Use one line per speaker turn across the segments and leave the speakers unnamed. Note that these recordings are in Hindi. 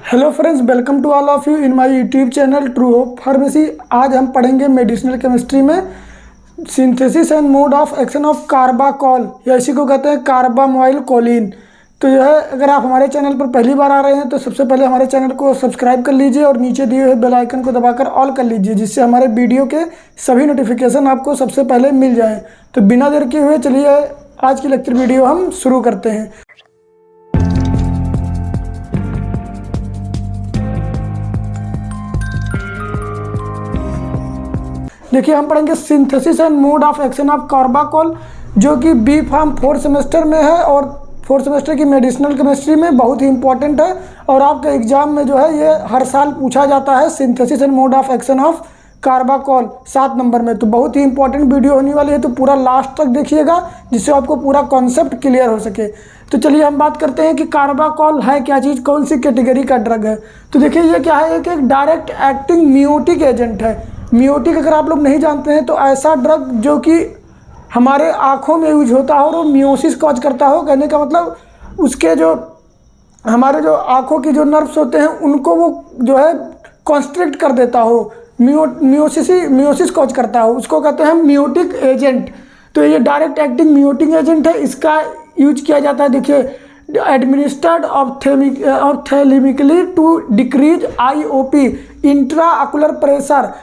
Hello friends, welcome to all of you in my YouTube channel True Hope Pharmacy. आज हम पढ़ेंगे मेडिसिनल केमिस्ट्री में synthesis and mode of action of carbachol, या इसी को कहते हैं कार्बामोइल कोलिन। तो यह है, अगर आप हमारे चैनल पर पहली बार आ रहे हैं तो सबसे पहले हमारे चैनल को सब्सक्राइब कर लीजिए और नीचे दिए हुए बेल आइकन को दबाकर ऑल कर लीजिए, जिससे हमारे वीडियो के सभी नोटिफिकेशन आपको सबसे पहले मिल जाए। तो बिना देर के हुए चलिए आज की लेक्चर वीडियो हम शुरू करते हैं। देखिए, हम पढ़ेंगे synthesis and mode of action of carbachol, जो कि बी फार्म 4th सेमेस्टर में है और 4th सेमेस्टर की मेडिसिनल केमिस्ट्री में बहुत ही इंपॉर्टेंट है। और आपके एग्जाम में जो है ये हर साल पूछा जाता है, synthesis and mode of action of carbachol 7 number में। तो बहुत ही इंपॉर्टेंट वीडियो होने वाली है, तो पूरा लास्ट तक देखिएगा जिससे आपको पूरा कॉन्सेप्ट क्लियर हो सके। तो चलिए हम बात करते हैं कि कार्बाकॉल है क्या चीज़, कौन सी कैटेगरी का ड्रग है। तो देखिए ये क्या है, एक डायरेक्ट एक्टिंग मियोटिक एजेंट है। मियोटिक अगर आप लोग नहीं जानते हैं तो ऐसा ड्रग जो कि हमारे आँखों में यूज होता हो और वो मियोसिस कॉज करता हो। कहने का मतलब उसके जो हमारे जो आँखों की जो नर्व्स होते हैं उनको वो जो है कॉन्स्ट्रिक्ट कर देता हो, मियोसिस कॉज करता हो, उसको कहते हैं मियोटिक एजेंट। तो ये डायरेक्ट एक्टिंग मियोटिक एजेंट है, इसका यूज किया जाता है। देखिए, administered ophthalmically to decrease IOP, intraocular pressure.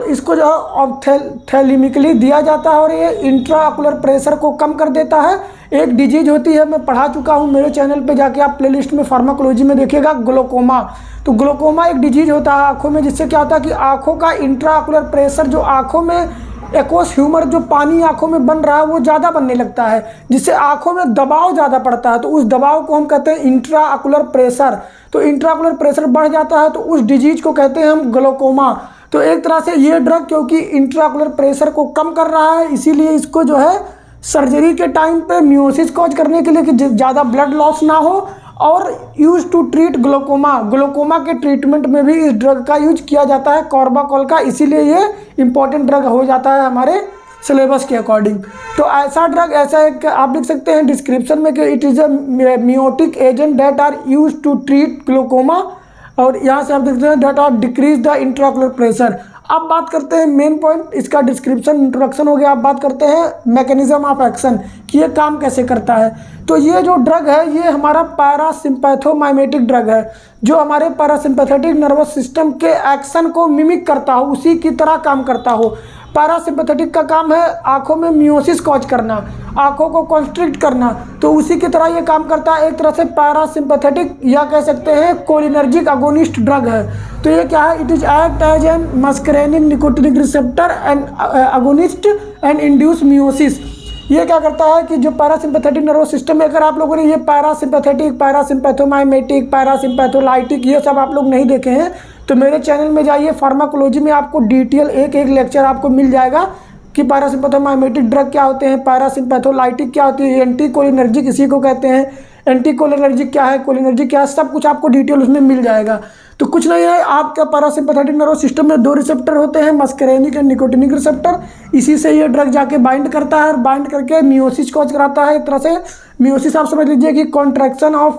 इसको जो ऑप्थेल्मिकली दिया जाता है और ये इंट्राऑकुलर प्रेशर को कम कर देता है। एक डिजीज होती है, मैं पढ़ा चुका हूँ, मेरे चैनल पे जाके आप प्लेलिस्ट में फार्माकोलॉजी में देखिएगा, ग्लोकोमा। तो ग्लोकोमा एक डिजीज होता है आँखों में, जिससे क्या होता है कि आँखों का इंट्राऑकुलर प्रेशर, जो आँखों में एक्वस ह्यूमर जो पानी आँखों में बन रहा है वो ज़्यादा बनने लगता है, जिससे आँखों में दबाव ज़्यादा पड़ता है। तो उस दबाव को हम कहते हैं इंट्राऑकुलर प्रेशर। तो इंट्राऑकुलर प्रेशर बढ़ जाता है तो उस डिजीज को कहते हैं हम ग्लोकोमा। तो एक तरह से ये ड्रग क्योंकि इंट्राऑकुलर प्रेशर को कम कर रहा है, इसीलिए इसको जो है सर्जरी के टाइम पे मियोसिस कॉज करने के लिए कि ज़्यादा ब्लड लॉस ना हो, और use to treat glaucoma. Glaucoma के ट्रीटमेंट में भी इस ड्रग का यूज किया जाता है, कार्बाकॉल का, इसीलिए ये इंपॉर्टेंट ड्रग हो जाता है हमारे सिलेबस के अकॉर्डिंग। तो ऐसा ड्रग, ऐसा एक आप लिख सकते हैं डिस्क्रिप्शन में कि it is a miotic agent that are use to treat glaucoma, और यहाँ से आप देखते हैं that are decrease the intraocular pressure. अब बात करते हैं मेन पॉइंट, इसका डिस्क्रिप्शन इंट्रोडक्शन हो गया। अब बात करते हैं मैकेनिज्म ऑफ एक्शन कि ये काम कैसे करता है। तो ये जो ड्रग है ये हमारा पैरासिम्पैथोमाइमेटिक ड्रग है, जो हमारे पैरासिम्पैथेटिक नर्वस सिस्टम के एक्शन को मिमिक करता हो, उसी की तरह काम करता हो। पैरासिम्पैथेटिक का काम है आँखों में मियोसिस कॉज करना, आँखों को कॉन्स्ट्रिक्ट करना, तो उसी की तरह ये काम करता है। एक तरह से पैरासिम्पैथेटिक या कह सकते हैं कोलिनर्जिक अगोनिस्ट ड्रग है। तो ये क्या है, it is act as an muscarinic nicotinic receptor and agonist and induce miosis. ये क्या करता है कि जो पैरासिम्पैथेटिक नर्वस सिस्टम में, अगर आप लोगों ने ये पैरासिम्पैथेटिक, पैरासिम्पैथोमाइमेटिक, पैरासिम्पैथोलाइटिक ये सब आप लोग नहीं देखे हैं तो मेरे चैनल में जाइए, फार्माकोलॉजी में आपको डिटेल एक एक लेक्चर आपको मिल जाएगा कि पैरासिम्पैथोमाइमेटिक ड्रग क्या होते हैं, पैरासिम्पैथोलाइटिक क्या होती है, एंटी कोलिनर्जिक इसी को कहते हैं, एंटी कोलिनर्जिक क्या है, कोलिनर्जिक क्या है, सब कुछ आपको डिटेल उसमें मिल जाएगा। तो कुछ नहीं है, आपका पैरासिम्पैथेटिक नर्वस सिस्टम में 2 रिसेप्टर होते हैं, मस्करेनिक एंड निकोटिनिक रिसेप्टर। इसी से ये ड्रग जाके बाइंड करता है और बाइंड करके मियोसिस कॉज कराता है। एक तरह से मियोसिस आप समझ लीजिए कि कॉन्ट्रैक्शन ऑफ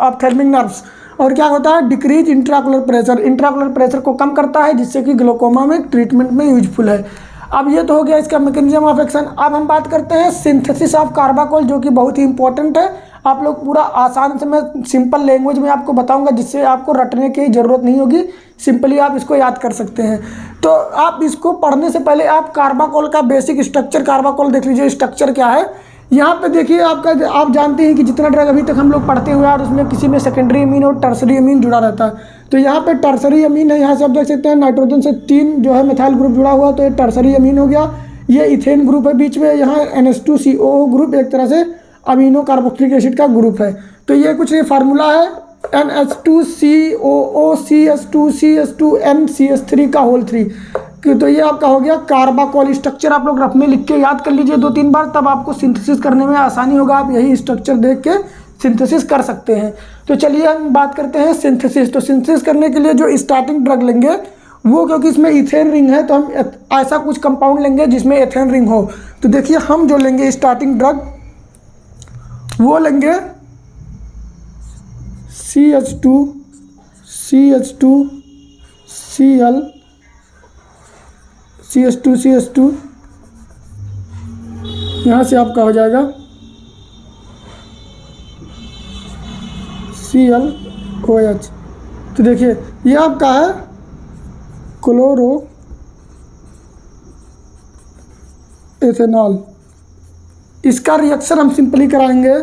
ऑप्थेल्मिक नर्व्स। और क्या होता है, decrease intraocular pressure, intraocular pressure को कम करता है, जिससे कि ग्लोकोमा में ट्रीटमेंट में यूजफुल है। अब ये तो हो गया इसका मैकेनिज्म ऑफ एक्शन। अब हम बात करते हैं सिंथेसिस ऑफ कार्बाकॉल, जो कि बहुत ही इंपॉर्टेंट है। आप लोग पूरा आसान से, मैं सिंपल लैंग्वेज में आपको बताऊंगा, जिससे आपको रटने की ज़रूरत नहीं होगी, सिंपली आप इसको याद कर सकते हैं। तो आप इसको पढ़ने से पहले आप कार्बाकॉल का बेसिक स्ट्रक्चर, कार्बाकॉल देख लीजिए, स्ट्रक्चर क्या है। यहाँ पे देखिए आपका, आप जानते हैं कि जितना ड्रग अभी तक हम लोग पढ़ते हुए और उसमें किसी में सेकेंडरी अमीन और टर्सरी अमीन जुड़ा रहता है। तो यहाँ पे टर्सरी अमीन है, यहाँ से आप देख सकते हैं नाइट्रोजन से 3 जो है मिथाइल ग्रुप जुड़ा हुआ, तो ये टर्सरी अमीन हो गया। ये इथेन ग्रुप है बीच में, यहाँ NH2CO ग्रुप एक तरह से अमीनो कार्बोक्सिलिक एसिड का ग्रुप है। तो ये कुछ ये फार्मूला है, NH2COO CH2CH2NCH3 का होल 3। तो ये आपका हो गया कार्बाकॉल। स्ट्रक्चर आप लोग रफ में लिख के याद कर लीजिए 2-3 बार, तब आपको सिंथेसिस करने में आसानी होगा। आप यही स्ट्रक्चर देख के सिंथेसिस कर सकते हैं। तो चलिए हम बात करते हैं सिंथेसिस। तो सिंथेसिस करने के लिए जो स्टार्टिंग ड्रग लेंगे वो, क्योंकि इसमें इथेन रिंग है तो हम ऐसा कुछ कंपाउंड लेंगे जिसमें एथेन रिंग हो। तो देखिए हम जो लेंगे स्टार्टिंग ड्रग वो लेंगे CH2 CH2 Cl CH2 यहाँ से आपका हो जाएगा ClOH। तो देखिए ये आपका है क्लोरो एथेनॉल। इसका रिएक्शन हम सिंपली कराएंगे।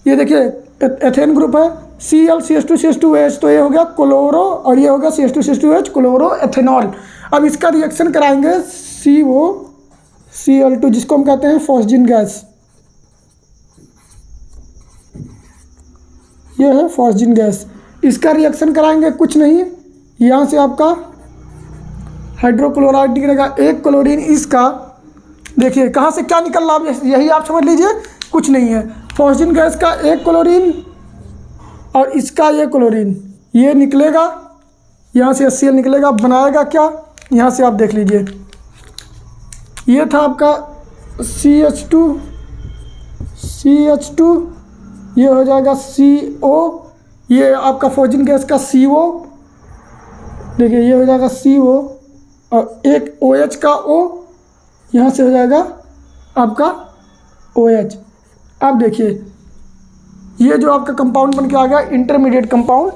ये देखिए एथेन ग्रुप है ClCH2CH2OH, तो ये हो गया क्लोरो और ये हो गया CH2CH2OH क्लोरो एथेनॉल। अब इसका रिएक्शन कराएंगे COCl2 जिसको हम कहते हैं फॉस्जिन गैस। ये है फॉस्जिन गैस। इसका रिएक्शन कराएंगे कुछ नहीं, यहाँ से आपका हाइड्रोक्लोराइड निकलेगा, एक क्लोरीन इसका। देखिए कहाँ से क्या निकल रहा है यही आप समझ लीजिए, कुछ नहीं है। फॉस्जिन गैस का एक क्लोरीन और इसका ये क्लोरीन, ये निकलेगा, यहाँ से HCl निकलेगा, बनाएगा क्या यहाँ से आप देख लीजिए। ये था आपका CH2, ये हो जाएगा CO, ये आपका फॉस्जिन गैस का CO, देखिए ये हो जाएगा CO और एक OH का O, यहाँ से हो जाएगा आपका OH। अब देखिए ये जो आपका कंपाउंड बन के आ गया इंटरमीडिएट कंपाउंड,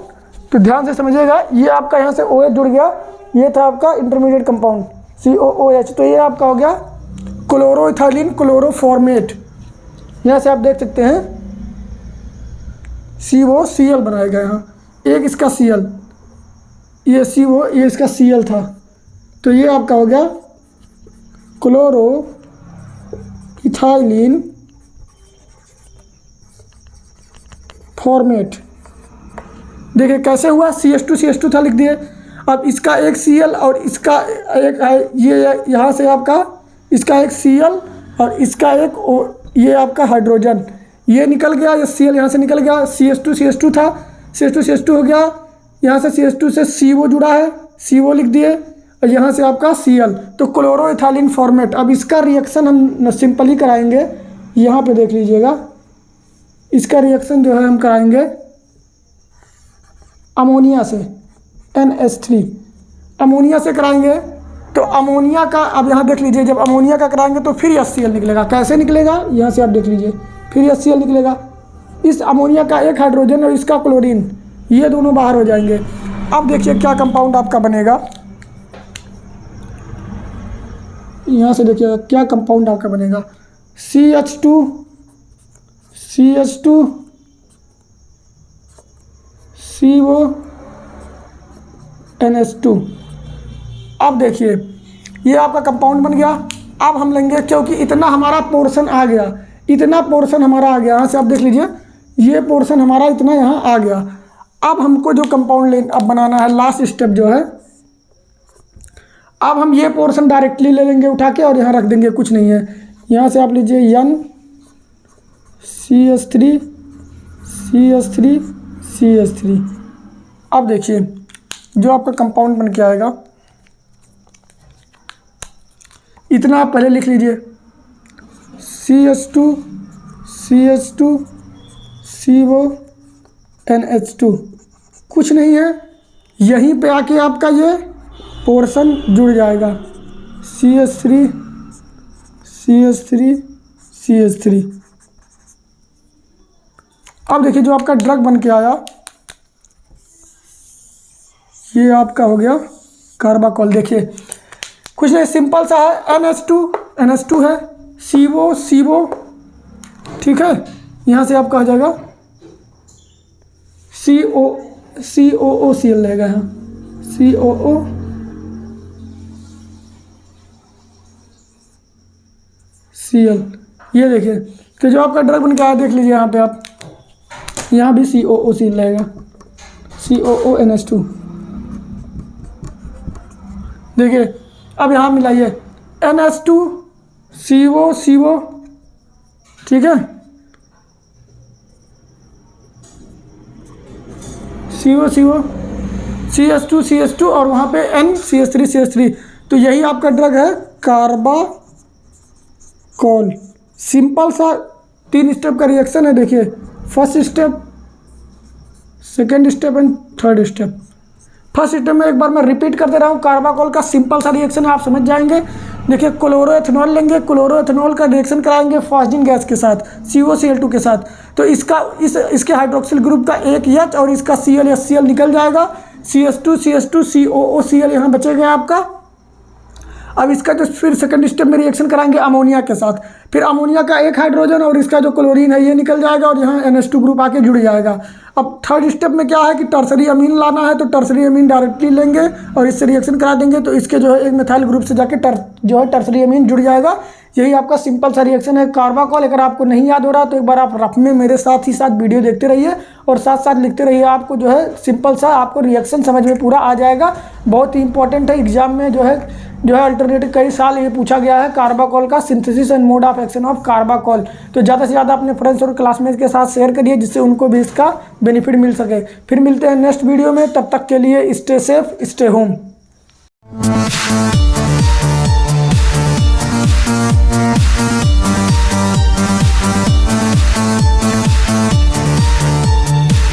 तो ध्यान से समझिएगा। ये आपका यहाँ से OH जुड़ गया, ये था आपका इंटरमीडिएट कंपाउंड COOH। तो ये आपका हो गया क्लोरोइथाइलिन क्लोरोफॉर्मेट। यहाँ से आप देख सकते हैं COCl बनाएगा यहाँ, एक इसका Cl, ये CO, ये इसका Cl था। तो ये आपका हो गया क्लोरोइथाइलिन फॉर्मेट। देखिए कैसे हुआ, CH2 था लिख दिए। अब इसका एक Cl और इसका एक है, ये यहाँ से आपका इसका एक Cl और इसका एक ये आपका हाइड्रोजन, ये निकल गया, ये Cl यहाँ से निकल गया, CH2 था, CH2 हो गया, यहाँ से CH2 से CO जुड़ा है, CO लिख दिए और यहाँ से आपका Cl, तो क्लोरोइथाइलिन फॉर्मेट। अब इसका रिएक्शन हम सिंपली कराएंगे, यहाँ पे देख लीजिएगा। इसका रिएक्शन जो है हम कराएंगे अमोनिया से, NH3 अमोनिया से कराएंगे। तो अमोनिया का अब यहाँ देख लीजिए, जब अमोनिया का कराएंगे तो फिर HCl निकलेगा। कैसे निकलेगा यहाँ से आप देख लीजिए, फिर HCl निकलेगा। इस अमोनिया का एक हाइड्रोजन और इसका क्लोरीन, ये दोनों बाहर हो जाएंगे। अब देखिए क्या कंपाउंड आपका बनेगा, यहाँ से देखिएगा क्या कंपाउंड आपका बनेगा। CH2 CO NH2। अब देखिए ये आपका कंपाउंड बन गया। अब हम लेंगे, क्योंकि इतना हमारा पोर्शन आ गया, इतना पोर्शन हमारा आ गया, यहाँ से आप देख लीजिए ये पोर्शन हमारा इतना यहाँ आ गया। अब हमको जो कंपाउंड अब बनाना है, लास्ट स्टेप जो है, अब हम ये पोर्शन डायरेक्टली ले लेंगे उठा के और यहाँ रख देंगे, कुछ नहीं है। यहाँ से आप लीजिए NCH3 अब देखिए जो आपका कंपाउंड बन के आएगा, इतना आप पहले लिख लीजिए, CH2 CO NH2, कुछ नहीं है, यहीं पे आके आपका ये पोर्शन जुड़ जाएगा, CH3। अब देखिए जो आपका ड्रग बन के आया, ये आपका हो गया कार्बाकोल। देखिए कुछ नहीं, सिंपल सा है, NH2 है, CO, ठीक है, यहाँ से आपका हो जाएगा COOCl रहेगा यहाँ, COOCl। ये देखिए तो जो आपका ड्रग बन के आया, देख लीजिए यहाँ पे आप, यहाँ भी COOCl रहेगा, COONH2। देखिए अब यहाँ मिलाइए NH2 CO, ठीक है, CO CH2 और वहाँ पे NCH3 तो यही आपका ड्रग है कार्बाकोल। सिंपल सा 3 स्टेप का रिएक्शन है। देखिए first step second step and third step. First step में एक बार मैं रिपीट कर दे रहा हूँ, कार्बाकोल का सिंपल सा रिएक्शन आप समझ जाएंगे। देखिए क्लोरोएथेनॉल लेंगे, क्लोरोएथेनॉल का रिएक्शन कराएंगे फॉस्फेट गैस के साथ COCl2 के साथ, तो इसके हाइड्रोक्सिल ग्रुप का एक H और इसका Cl निकल जाएगा, CH2 COOCl यहाँ बचेगा आपका। अब इसका जो फिर सेकंड स्टेप में रिएक्शन कराएंगे अमोनिया के साथ, फिर अमोनिया का एक हाइड्रोजन और इसका जो क्लोरीन है ये निकल जाएगा और यहाँ NH2 ग्रुप आके जुड़ जाएगा। अब थर्ड स्टेप में क्या है कि टर्सरी अमीन लाना है, तो टर्सरी अमीन डायरेक्टली लेंगे और इससे रिएक्शन करा देंगे, तो इसके जो है एक मिथाइल ग्रुप से जाके टर्सरी अमीन जुड़ जाएगा। यही आपका सिंपल सा रिएक्शन है कार्बाकोल। अगर आपको नहीं याद हो रहा तो एक बार आप रफ में मेरे साथ ही साथ वीडियो देखते रहिए और साथ साथ लिखते रहिए, आपको जो है सिंपल सा आपको रिएक्शन समझ में पूरा आ जाएगा। बहुत ही इंपॉर्टेंट है, एग्जाम में जो है अल्टरनेटिव कई साल ये पूछा गया है कार्बाकोल का synthesis and mode of action of carbachol. तो ज़्यादा से ज़्यादा अपने फ्रेंड्स और क्लासमेट्स के साथ शेयर करिए जिससे उनको भी इसका बेनिफिट मिल सके। फिर मिलते हैं नेक्स्ट वीडियो में, तब तक के लिए स्टे सेफ, स्टे होम।